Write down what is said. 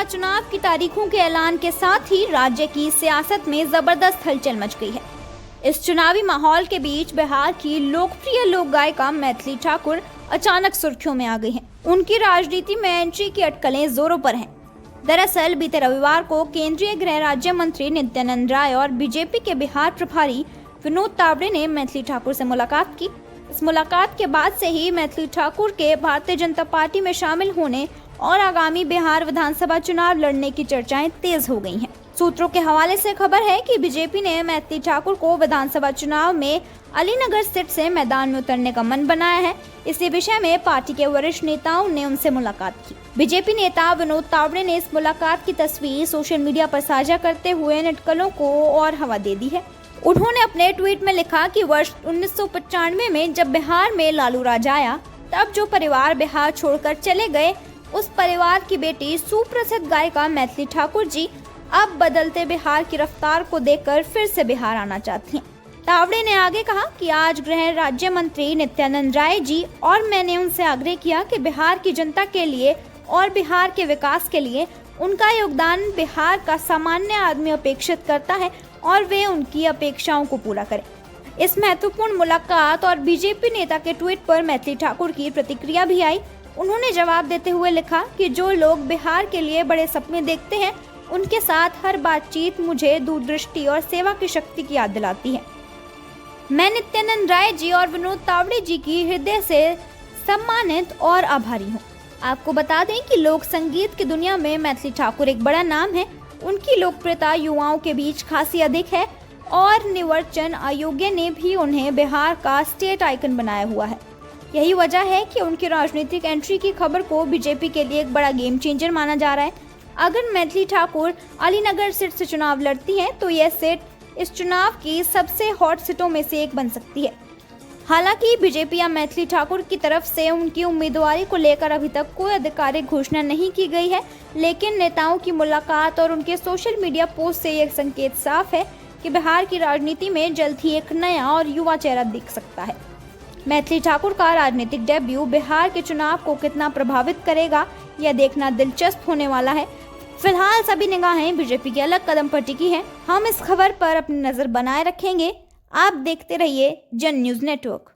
विधानसभा चुनाव की तारीखों के ऐलान के साथ ही राज्य की सियासत में जबरदस्त हलचल मच गई है। इस चुनावी माहौल के बीच बिहार की लोकप्रिय लोक गायिका मैथिली ठाकुर अचानक सुर्खियों में आ गई हैं। उनकी राजनीति में एंट्री की अटकलें जोरों पर हैं। दरअसल बीते रविवार को केंद्रीय गृह राज्य मंत्री नित्यानंद राय और बीजेपी के बिहार प्रभारी विनोद तावड़े ने मैथिली ठाकुर से मुलाकात की। इस मुलाकात के बाद से ही मैथिली ठाकुर के भारतीय जनता पार्टी में शामिल होने और आगामी बिहार विधानसभा चुनाव लड़ने की चर्चाएं तेज हो गई हैं। सूत्रों के हवाले से खबर है कि बीजेपी ने मैथिली ठाकुर को विधानसभा चुनाव में अलीनगर सीट से मैदान में उतरने का मन बनाया है। इसी विषय में पार्टी के वरिष्ठ नेताओं ने उनसे मुलाकात की। बीजेपी नेता विनोद तावड़े ने इस मुलाकात की तस्वीर सोशल मीडिया पर साझा करते हुए इन अटकलों को और हवा दे दी है। उन्होंने अपने ट्वीट में लिखा कि वर्ष 1995 में जब बिहार में लालू राज आया, तब जो परिवार बिहार छोड़कर चले गए, उस परिवार की बेटी सुप्रसिद्ध गायिका मैथिली ठाकुर जी अब बदलते बिहार की रफ्तार को देखकर फिर से बिहार आना चाहती हैं। तावड़े ने आगे कहा कि आज गृह राज्य मंत्री नित्यानंद राय जी और मैंने उनसे आग्रह किया कि बिहार की जनता के लिए और बिहार के विकास के लिए उनका योगदान बिहार का सामान्य आदमी अपेक्षित करता है और वे उनकी अपेक्षाओं को पूरा करें। इस महत्वपूर्ण मुलाकात और बीजेपी नेता के ट्वीट पर मैथिली ठाकुर की प्रतिक्रिया भी आई। उन्होंने जवाब देते हुए लिखा कि जो लोग बिहार के लिए बड़े सपने देखते हैं, उनके साथ हर बातचीत मुझे दूरदृष्टि और सेवा की शक्ति की याद दिलाती है। मैं नित्यानंद राय जी और विनोद तावड़े जी की हृदय से सम्मानित और आभारी हूँ। आपको बता दें कि लोक संगीत की दुनिया में मैथिली ठाकुर एक बड़ा नाम है। उनकी लोकप्रियता युवाओं के बीच खासी अधिक है और निर्वाचन आयोग ने भी उन्हें बिहार का स्टेट आइकन बनाया हुआ है। यही वजह है कि उनकी राजनीतिक एंट्री की खबर को बीजेपी के लिए एक बड़ा गेम चेंजर माना जा रहा है। अगर मैथिली ठाकुर अलीनगर सीट से चुनाव लड़ती हैं, तो यह सीट इस चुनाव की सबसे हॉट सीटों में से एक बन सकती है। हालांकि बीजेपी या मैथिली ठाकुर की तरफ से उनकी उम्मीदवारी को लेकर अभी तक कोई आधिकारिक घोषणा नहीं की गई है, लेकिन नेताओं की मुलाकात और उनके सोशल मीडिया पोस्ट से यह संकेत साफ है कि बिहार की राजनीति में जल्द ही एक नया और युवा चेहरा दिख सकता है। मैथिली ठाकुर का राजनीतिक डेब्यू बिहार के चुनाव को कितना प्रभावित करेगा, यह देखना दिलचस्प होने वाला है। फिलहाल सभी निगाहें बीजेपी के अलग कदम पर टिकी हैं। हम इस खबर पर अपनी नजर बनाए रखेंगे। आप देखते रहिए जन न्यूज़ नेटवर्क।